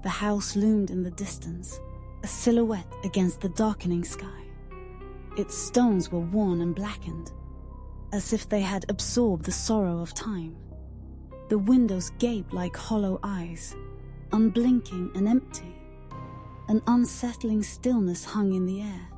The house loomed in the distance, a silhouette against the darkening sky. Its stones were worn and blackened, as if they had absorbed the sorrow of time. The windows gaped like hollow eyes, unblinking and empty. An unsettling stillness hung in the air,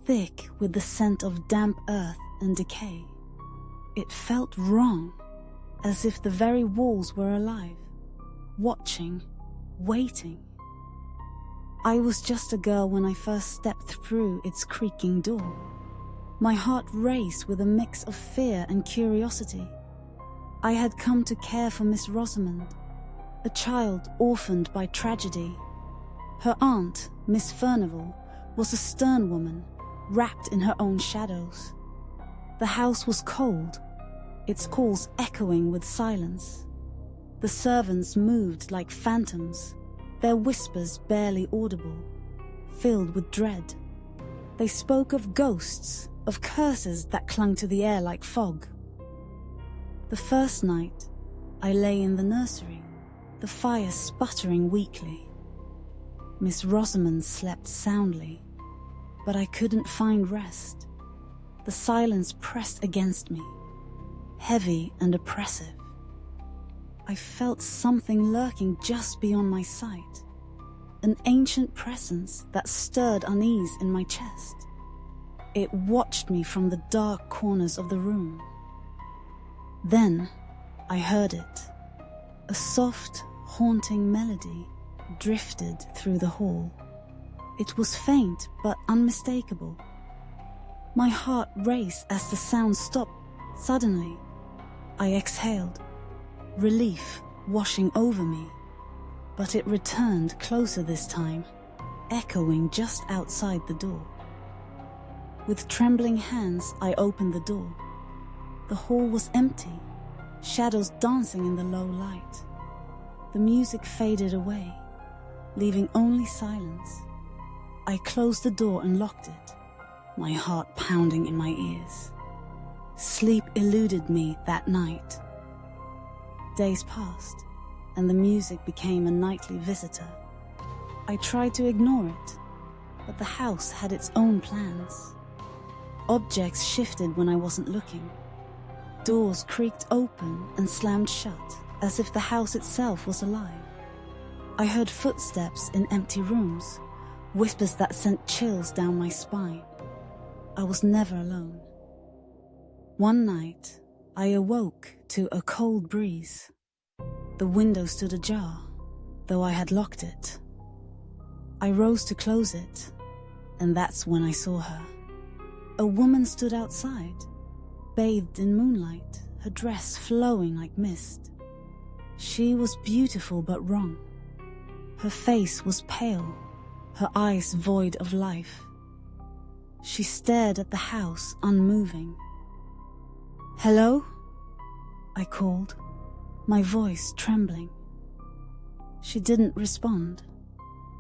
thick with the scent of damp earth and decay. It felt wrong, as if the very walls were alive, watching, waiting. I was just a girl when I first stepped through its creaking door. My heart raced with a mix of fear and curiosity. I had come to care for Miss Rosamond, a child orphaned by tragedy. Her aunt, Miss Furnivall, was a stern woman, wrapped in her own shadows. The house was cold, its calls echoing with silence. The servants moved like phantoms, their whispers barely audible, filled with dread. They spoke of ghosts, of curses that clung to the air like fog. The first night, I lay in the nursery, the fire sputtering weakly. Miss Rosamond slept soundly, but I couldn't find rest. The silence pressed against me, heavy and oppressive. I felt something lurking just beyond my sight, an ancient presence that stirred unease in my chest. It watched me from the dark corners of the room. Then I heard it. A soft, haunting melody drifted through the hall. It was faint but unmistakable. My heart raced as the sound stopped. Suddenly, I exhaled, relief washing over me. But it returned closer this time, echoing just outside the door. With trembling hands, I opened the door. The hall was empty, shadows dancing in the low light. The music faded away, leaving only silence. I closed the door and locked it, my heart pounding in my ears. Sleep eluded me that night. Days passed, and the music became a nightly visitor. I tried to ignore it, but the house had its own plans. Objects shifted when I wasn't looking. Doors creaked open and slammed shut, as if the house itself was alive. I heard footsteps in empty rooms, whispers that sent chills down my spine. I was never alone. One night, I awoke to a cold breeze. The window stood ajar, though I had locked it. I rose to close it, and that's when I saw her. A woman stood outside, bathed in moonlight, her dress flowing like mist. She was beautiful but wrong. Her face was pale, her eyes void of life. She stared at the house, unmoving. "Hello?" I called, my voice trembling. She didn't respond.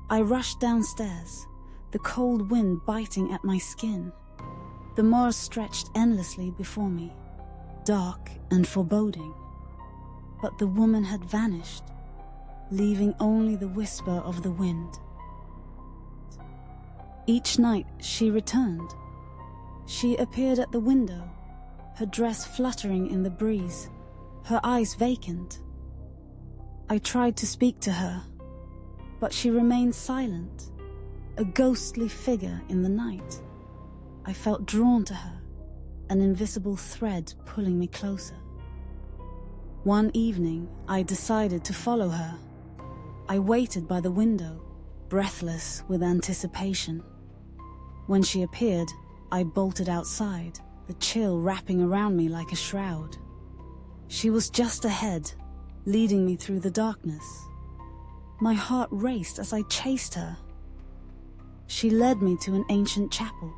I rushed downstairs, the cold wind biting at my skin. The moor stretched endlessly before me, dark and foreboding. But the woman had vanished, leaving only the whisper of the wind. Each night she returned. She appeared at the window, her dress fluttering in the breeze, her eyes vacant. I tried to speak to her, but she remained silent, a ghostly figure in the night. I felt drawn to her, an invisible thread pulling me closer. One evening, I decided to follow her. I waited by the window, breathless with anticipation. When she appeared, I bolted outside, the chill wrapping around me like a shroud. She was just ahead, leading me through the darkness. My heart raced as I chased her. She led me to an ancient chapel,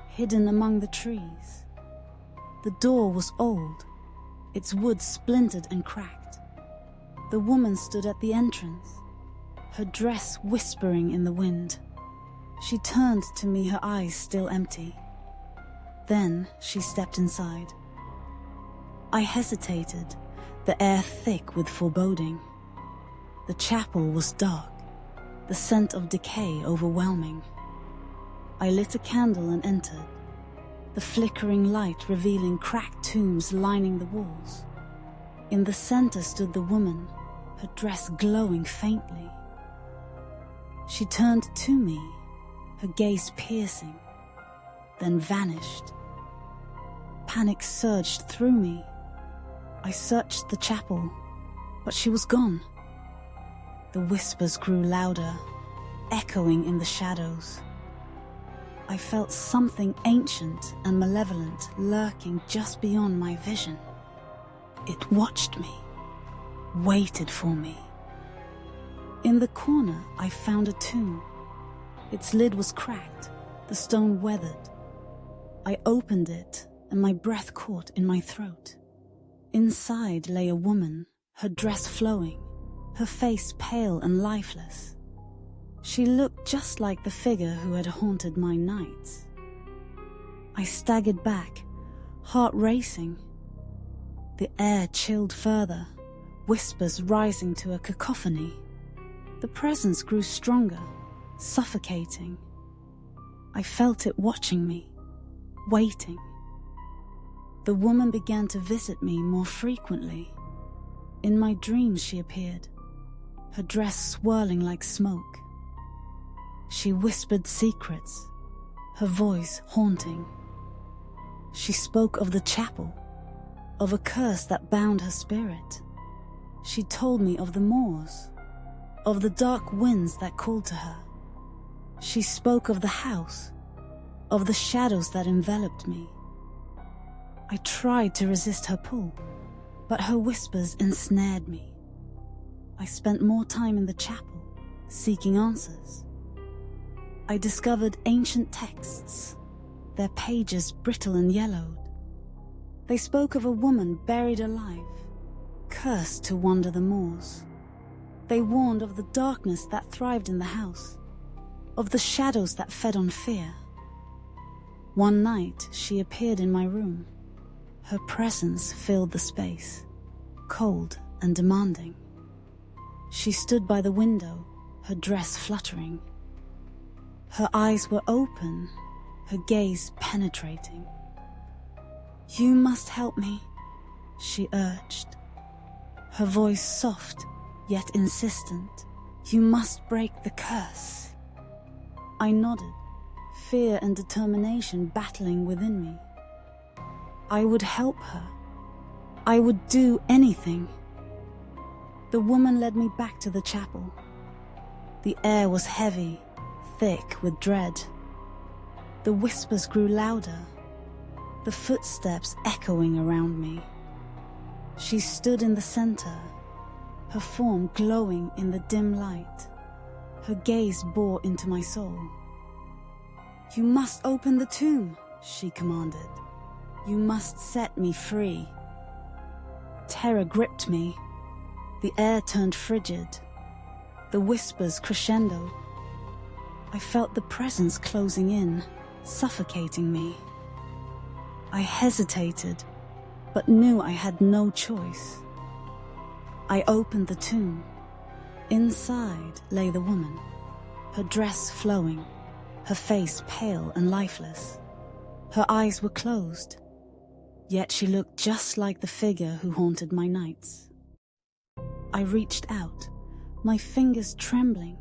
hidden among the trees. The door was old, its wood splintered and cracked. The woman stood at the entrance, her dress whispering in the wind. She turned to me, her eyes still empty. Then she stepped inside. I hesitated, the air thick with foreboding. The chapel was dark, the scent of decay overwhelming. I lit a candle and entered, the flickering light revealing cracked tombs lining the walls. In the center stood the woman, her dress glowing faintly. She turned to me, her gaze piercing, then vanished. Panic surged through me. I searched the chapel, but she was gone. The whispers grew louder, echoing in the shadows. I felt something ancient and malevolent lurking just beyond my vision. It watched me, waited for me. In the corner, I found a tomb. Its lid was cracked, the stone weathered. I opened it, and my breath caught in my throat. Inside lay a woman, her dress flowing, her face pale and lifeless. She looked just like the figure who had haunted my nights. I staggered back, heart racing. The air chilled further, whispers rising to a cacophony. The presence grew stronger, suffocating. I felt it watching me, waiting. The woman began to visit me more frequently. In my dreams she appeared, her dress swirling like smoke. She whispered secrets, her voice haunting. She spoke of the chapel, of a curse that bound her spirit. She told me of the moors, of the dark winds that called to her. She spoke of the house, of the shadows that enveloped me. I tried to resist her pull, but her whispers ensnared me. I spent more time in the chapel, seeking answers. I discovered ancient texts, their pages brittle and yellowed. They spoke of a woman buried alive, cursed to wander the moors. They warned of the darkness that thrived in the house, of the shadows that fed on fear. One night, she appeared in my room. Her presence filled the space, cold and demanding. She stood by the window, her dress fluttering. Her eyes were open, her gaze penetrating. "You must help me," she urged. Her voice soft, yet insistent. "You must break the curse." I nodded, fear and determination battling within me. I would help her. I would do anything. The woman led me back to the chapel. The air was heavy, thick with dread. The whispers grew louder, the footsteps echoing around me. She stood in the center, her form glowing in the dim light. Her gaze bore into my soul. "You must open the tomb," she commanded. "You must set me free." Terror gripped me. The air turned frigid. The whispers crescendoed. I felt the presence closing in, suffocating me. I hesitated, but knew I had no choice. I opened the tomb. Inside lay the woman, her dress flowing, her face pale and lifeless. Her eyes were closed, yet she looked just like the figure who haunted my nights. I reached out, my fingers trembling.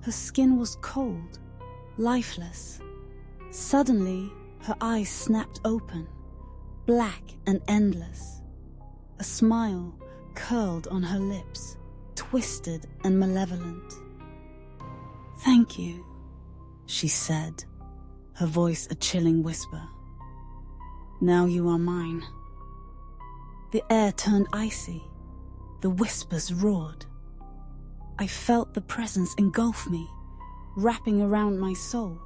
Her skin was cold, lifeless. Suddenly, her eyes snapped open, black and endless. A smile curled on her lips, twisted and malevolent. "Thank you," she said, her voice a chilling whisper. "Now you are mine." The air turned icy. The whispers roared. I felt the presence engulf me, wrapping around my soul.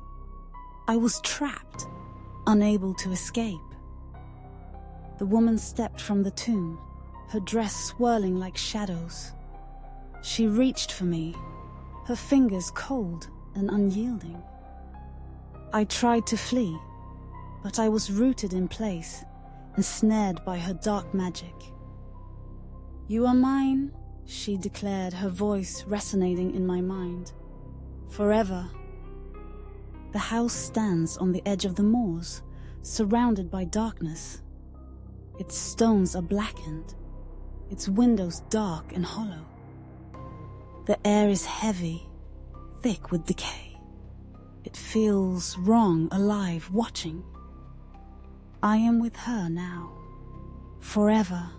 I was trapped, unable to escape. The woman stepped from the tomb, her dress swirling like shadows. She reached for me, her fingers cold and unyielding. I tried to flee, but I was rooted in place, ensnared by her dark magic. "You are mine," she declared, her voice resonating in my mind. Forever. The house stands on the edge of the moors, surrounded by darkness. Its stones are blackened, its windows dark and hollow. The air is heavy, thick with decay. It feels wrong, alive, watching. I am with her now, forever.